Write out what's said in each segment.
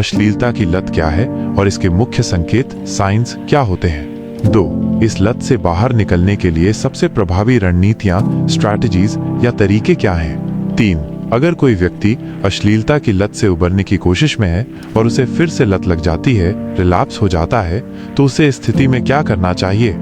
अश्लीलता की लत क्या है और इसके मुख्य संकेत साइंस क्या होते हैं। 2. इस लत से बाहर निकलने के लिए सबसे प्रभावी रणनीतियां, स्ट्रैटेजीज या तरीके क्या हैं। 3. अगर कोई व्यक्ति अश्लीलता की लत से उबरने की कोशिश में है और उसे फिर से लत लग जाती है, रिलैप्स हो जाता है, तो उसे इस स्थिति में क्या करना चाहिए।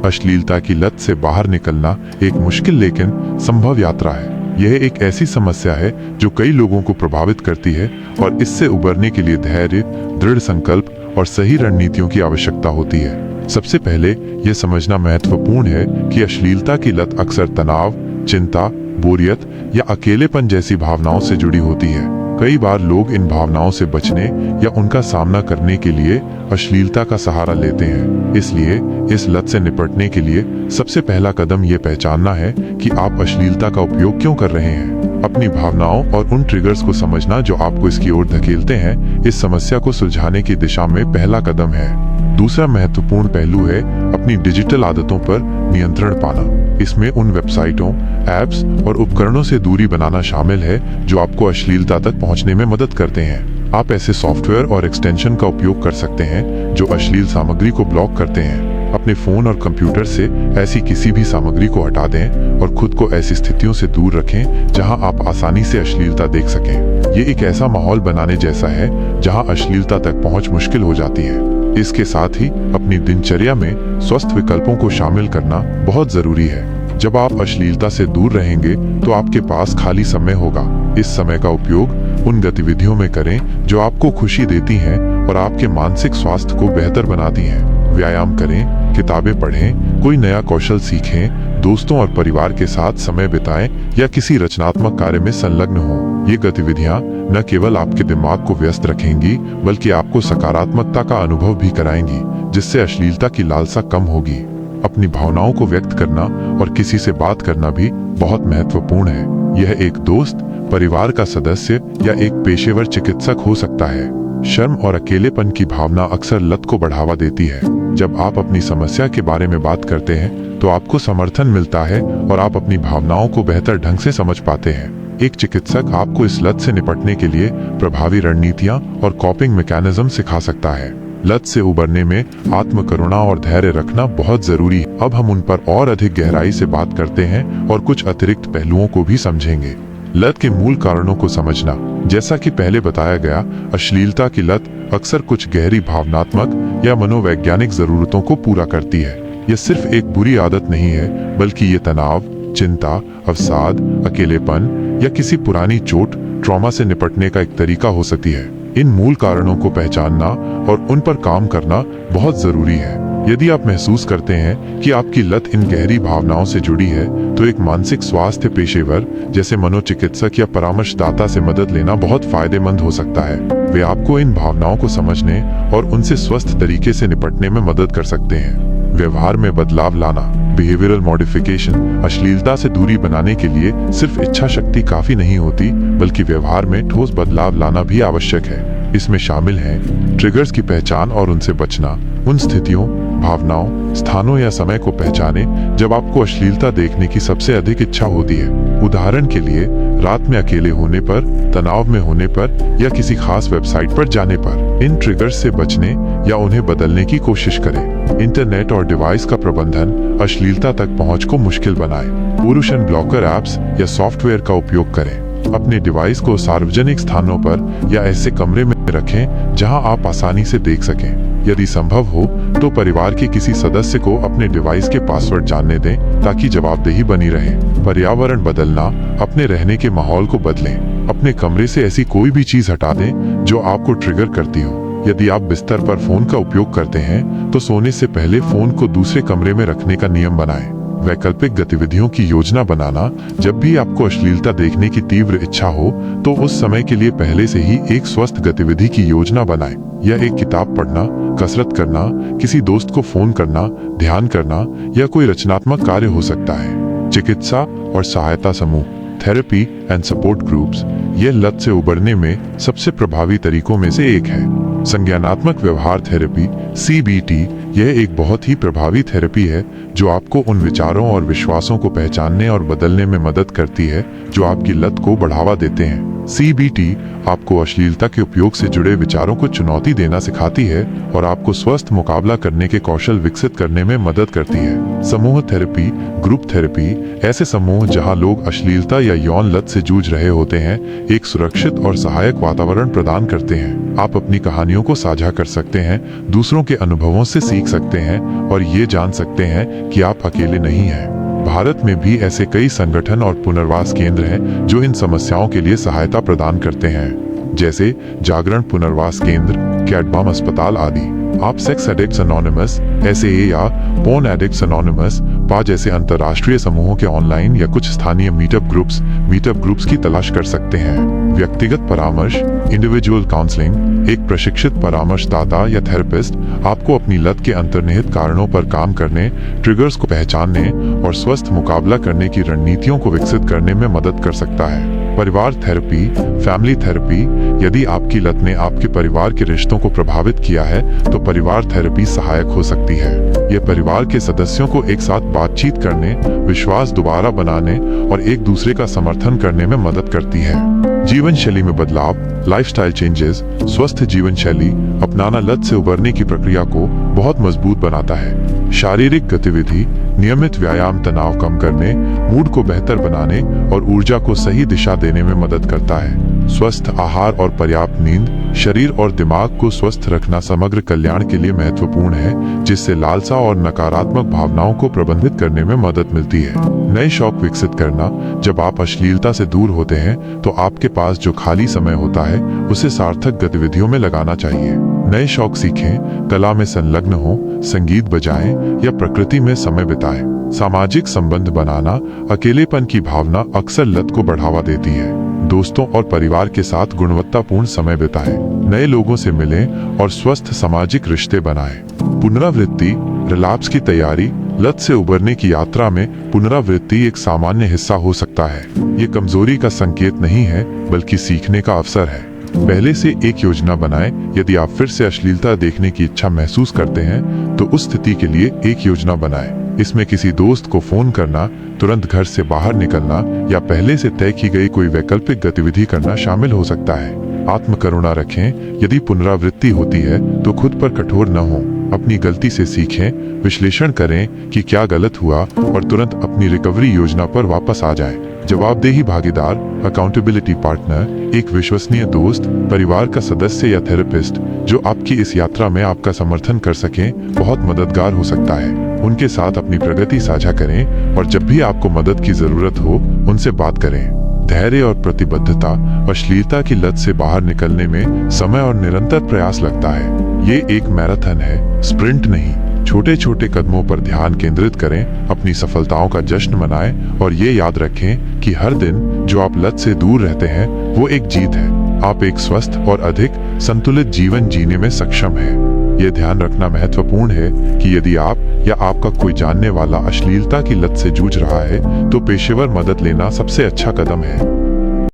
अश्लीलता की लत से बाहर निकलना एक मुश्किल लेकिन संभव यात्रा है। यह एक ऐसी समस्या है जो कई लोगों को प्रभावित करती है और इससे उबरने के लिए धैर्य, दृढ़ संकल्प और सही रणनीतियों की आवश्यकता होती है। सबसे पहले यह समझना महत्वपूर्ण है कि अश्लीलता की लत अक्सर तनाव, चिंता, बोरियत या अकेलेपन जैसी भावनाओं से जुड़ी होती है। कई बार लोग इन भावनाओं से बचने या उनका सामना करने के लिए अश्लीलता का सहारा लेते हैं। इसलिए इस लत से निपटने के लिए सबसे पहला कदम ये पहचानना है कि आप अश्लीलता का उपयोग क्यों कर रहे हैं। अपनी भावनाओं और उन ट्रिगर्स को समझना जो आपको इसकी ओर धकेलते हैं, इस समस्या को सुलझाने की दिशा में पहला कदम है। दूसरा महत्वपूर्ण पहलू है अपनी डिजिटल आदतों पर नियंत्रण पाना। इसमें उन वेबसाइटों, एप्स और उपकरणों से दूरी बनाना शामिल है जो आपको अश्लीलता तक पहुंचने में मदद करते हैं। आप ऐसे सॉफ्टवेयर और एक्सटेंशन का उपयोग कर सकते हैं जो अश्लील सामग्री को ब्लॉक करते हैं। अपने फोन और कंप्यूटर से ऐसी किसी भी सामग्री को हटा दें और खुद को ऐसी स्थितियों से दूर रखें जहां आप आसानी से अश्लीलता देख सकें। ये एक ऐसा माहौल बनाने जैसा है जहां अश्लीलता तक पहुंच मुश्किल हो जाती है। इसके साथ ही अपनी दिनचर्या में स्वस्थ विकल्पों को शामिल करना बहुत जरूरी है। जब आप अश्लीलता से दूर रहेंगे तो आपके पास खाली समय होगा। इस समय का उपयोग उन गतिविधियों में करें जो आपको खुशी देती हैं और आपके मानसिक स्वास्थ्य को बेहतर बनाती हैं। व्यायाम करें, किताबें पढ़ें, कोई नया कौशल सीखें, दोस्तों और परिवार के साथ समय बिताएं या किसी रचनात्मक कार्य में संलग्न हों। ये गतिविधियां न केवल आपके दिमाग को व्यस्त रखेंगी बल्कि आपको सकारात्मकता का अनुभव भी कराएंगी, जिससे अश्लीलता की लालसा कम होगी। अपनी भावनाओं को व्यक्त करना और किसी से बात करना भी बहुत महत्वपूर्ण है। यह एक दोस्त, परिवार का सदस्य या एक पेशेवर चिकित्सक हो सकता है। शर्म और अकेलेपन की भावना अक्सर लत को बढ़ावा देती है। जब आप अपनी समस्या के बारे में बात करते हैं तो आपको समर्थन मिलता है और आप अपनी भावनाओं को बेहतर ढंग से समझ पाते हैं। एक चिकित्सक आपको इस लत से निपटने के लिए प्रभावी रणनीतियां और कॉपिंग मैकेनिज्म सिखा सकता है। लत से उबरने में आत्मकरुणा और धैर्य रखना बहुत जरूरी है। अब हम उन पर और अधिक गहराई से बात करते हैं और कुछ अतिरिक्त पहलुओं को भी समझेंगे। लत के मूल कारणों को समझना। जैसा कि पहले बताया गया, अश्लीलता की लत अक्सर कुछ गहरी भावनात्मक या मनोवैज्ञानिक जरूरतों को पूरा करती है। यह सिर्फ एक बुरी आदत नहीं है, बल्कि ये तनाव, चिंता, अवसाद, अकेलेपन या किसी पुरानी चोट, ट्रॉमा से निपटने का एक तरीका हो सकती है। इन मूल कारणों को पहचानना और उन पर काम करना बहुत जरूरी है। यदि आप महसूस करते हैं कि आपकी लत इन गहरी भावनाओं से जुड़ी है, तो एक मानसिक स्वास्थ्य पेशेवर जैसे मनोचिकित्सक या परामर्शदाता से मदद लेना बहुत फायदेमंद हो सकता है। वे आपको इन भावनाओं को समझने और उनसे स्वस्थ तरीके से निपटने में मदद कर सकते हैं। व्यवहार में बदलाव लाना, बिहेवियरल मॉडिफिकेशन। अश्लीलता से दूरी बनाने के लिए सिर्फ इच्छा शक्ति काफी नहीं होती, बल्कि व्यवहार में ठोस बदलाव लाना भी आवश्यक है। इसमें शामिल है ट्रिगर्स की पहचान और उनसे बचना। उन स्थितियों, भावनाओं, स्थानों या समय को पहचाने जब आपको अश्लीलता देखने की सबसे अधिक इच्छा होती है। उदाहरण के लिए, रात में अकेले होने पर, तनाव में होने पर या किसी खास वेबसाइट पर जाने पर। इन ट्रिगर्स से बचने या उन्हें बदलने की कोशिश करें। इंटरनेट और डिवाइस का प्रबंधन अश्लीलता तक पहुंच को मुश्किल बनाए। पोल्यूशन ब्लॉकर ऐप्स या सॉफ्टवेयर का उपयोग करें। अपने डिवाइस को सार्वजनिक स्थानों पर या ऐसे कमरे में रखें जहां आप आसानी से देख सकें। यदि संभव हो तो परिवार के किसी सदस्य को अपने डिवाइस के पासवर्ड जानने दें ताकि जवाबदेही बनी रहे। पर्यावरण बदलना। अपने रहने के माहौल को बदलें। अपने कमरे से ऐसी कोई भी चीज हटा दें जो आपको ट्रिगर करती हो। यदि आप बिस्तर पर फोन का उपयोग करते हैं तो सोने से पहले फोन को दूसरे कमरे में रखने का नियम बनाएं। वैकल्पिक गतिविधियों की योजना बनाना। जब भी आपको अश्लीलता देखने की तीव्र इच्छा हो तो उस समय के लिए पहले से ही एक स्वस्थ गतिविधि की योजना बनाएं। यह एक किताब पढ़ना, कसरत करना, किसी दोस्त को फोन करना, ध्यान करना या कोई रचनात्मक कार्य हो सकता है। चिकित्सा और सहायता समूह, थेरेपी एंड सपोर्ट ग्रुप्स, यह लत से उबरने में सबसे प्रभावी तरीकों में से एक है। संज्ञानात्मक व्यवहार थेरेपी, CBT यह एक बहुत ही प्रभावी थेरेपी है जो आपको उन विचारों और विश्वासों को पहचानने और बदलने में मदद करती है जो आपकी लत को बढ़ावा देते हैं। CBT आपको अश्लीलता के उपयोग से जुड़े विचारों को चुनौती देना सिखाती है और आपको स्वस्थ मुकाबला करने के कौशल विकसित करने में मदद करती है। समूह थेरेपी, ग्रुप थेरेपी, ऐसे समूह जहां लोग अश्लीलता या यौन लत से जूझ रहे होते हैं, एक सुरक्षित और सहायक वातावरण प्रदान करते हैं। आप अपनी कहानियों को साझा कर सकते हैं, दूसरों के अनुभवों से सीख सकते हैं और ये जान सकते हैं कि आप अकेले नहीं हैं। भारत में भी ऐसे कई संगठन और पुनर्वास केंद्र हैं जो इन समस्याओं के लिए सहायता प्रदान करते हैं, जैसे जागरण पुनर्वास केंद्र, कैडबम अस्पताल आदि। आप सेक्स एडिक्ट्स एनोनिमस, SAA या पोर्न एडिक्ट्स एनोनिमस, PA जैसे अंतर्राष्ट्रीय समूहों के ऑनलाइन या कुछ स्थानीय मीटअप ग्रुप्स की तलाश कर सकते हैं। व्यक्तिगत परामर्श, इंडिविजुअल काउंसलिंग, एक प्रशिक्षित परामर्शदाता या थेरेपिस्ट आपको अपनी लत के अंतर्निहित कारणों पर काम करने, ट्रिगर्स को पहचानने और स्वस्थ मुकाबला करने की रणनीतियों को विकसित करने में मदद कर सकता है। परिवार थेरेपी, फैमिली थेरेपी, यदि आपकी लत ने आपके परिवार के रिश्तों को प्रभावित किया है तो परिवार थेरेपी सहायक हो सकती है। यह परिवार के सदस्यों को एक साथ बातचीत करने, विश्वास दोबारा बनाने और एक दूसरे का समर्थन करने में मदद करती है। जीवन शैली में बदलाव, लाइफस्टाइल चेंजेस, स्वस्थ जीवन शैली अपनाना लत से उबरने की प्रक्रिया को बहुत मजबूत बनाता है। शारीरिक गतिविधि, नियमित व्यायाम तनाव कम करने, मूड को बेहतर बनाने और ऊर्जा को सही दिशा देने में मदद करता है। स्वस्थ आहार और पर्याप्त नींद शरीर और दिमाग को स्वस्थ रखना समग्र कल्याण के लिए महत्वपूर्ण है, जिससे लालसा और नकारात्मक भावनाओं को प्रबंधित करने में मदद मिलती है। नए शौक विकसित करना, जब आप अश्लीलता से दूर होते हैं तो आपके पास जो खाली समय होता है उसे सार्थक गतिविधियों में लगाना चाहिए। नए शौक सीखें, कला में संलग्न हो, संगीत बजाएं या प्रकृति में समय बिताएं। सामाजिक संबंध बनाना, अकेलेपन की भावना अक्सर लत को बढ़ावा देती है। दोस्तों और परिवार के साथ गुणवत्तापूर्ण समय बिताएं, नए लोगों से मिलें और स्वस्थ सामाजिक रिश्ते बनाएं। पुनरावृत्ति, रिलैप्स की तैयारी, लत से उबरने की यात्रा में पुनरावृत्ति एक सामान्य हिस्सा हो सकता है। ये कमजोरी का संकेत नहीं है, बल्कि सीखने का अवसर है। पहले से एक योजना बनाएं। यदि आप फिर से अश्लीलता देखने की इच्छा महसूस करते हैं तो उस स्थिति के लिए एक योजना बनाएं। इसमें किसी दोस्त को फोन करना, तुरंत घर से बाहर निकलना या पहले से तय की गई कोई वैकल्पिक गतिविधि करना शामिल हो सकता है। आत्मकरुणा रखें, यदि पुनरावृत्ति होती है तो खुद पर कठोर न हो। अपनी गलती से सीखें, विश्लेषण करें कि क्या गलत हुआ और तुरंत अपनी रिकवरी योजना पर वापस आ जाएं। जवाबदेही भागीदार, अकाउंटेबिलिटी पार्टनर, एक विश्वसनीय दोस्त, परिवार का सदस्य या थेरेपिस्ट जो आपकी इस यात्रा में आपका समर्थन कर सकें, बहुत मददगार हो सकता है। उनके साथ अपनी प्रगति साझा करें और जब भी आपको मदद की जरूरत हो उनसे बात करें। धैर्य और प्रतिबद्धता, अश्लीलता की लत से बाहर निकलने में समय और निरंतर प्रयास लगता है। ये एक मैराथन है, स्प्रिंट नहीं। छोटे छोटे कदमों पर ध्यान केंद्रित करें, अपनी सफलताओं का जश्न मनाएं और ये याद रखें कि हर दिन जो आप लत से दूर रहते हैं वो एक जीत है। आप एक स्वस्थ और अधिक संतुलित जीवन जीने में सक्षम हैं। ये ध्यान रखना महत्वपूर्ण है कि यदि आप या आपका कोई जानने वाला अश्लीलता की लत से जूझ रहा है तो पेशेवर मदद लेना सबसे अच्छा कदम है।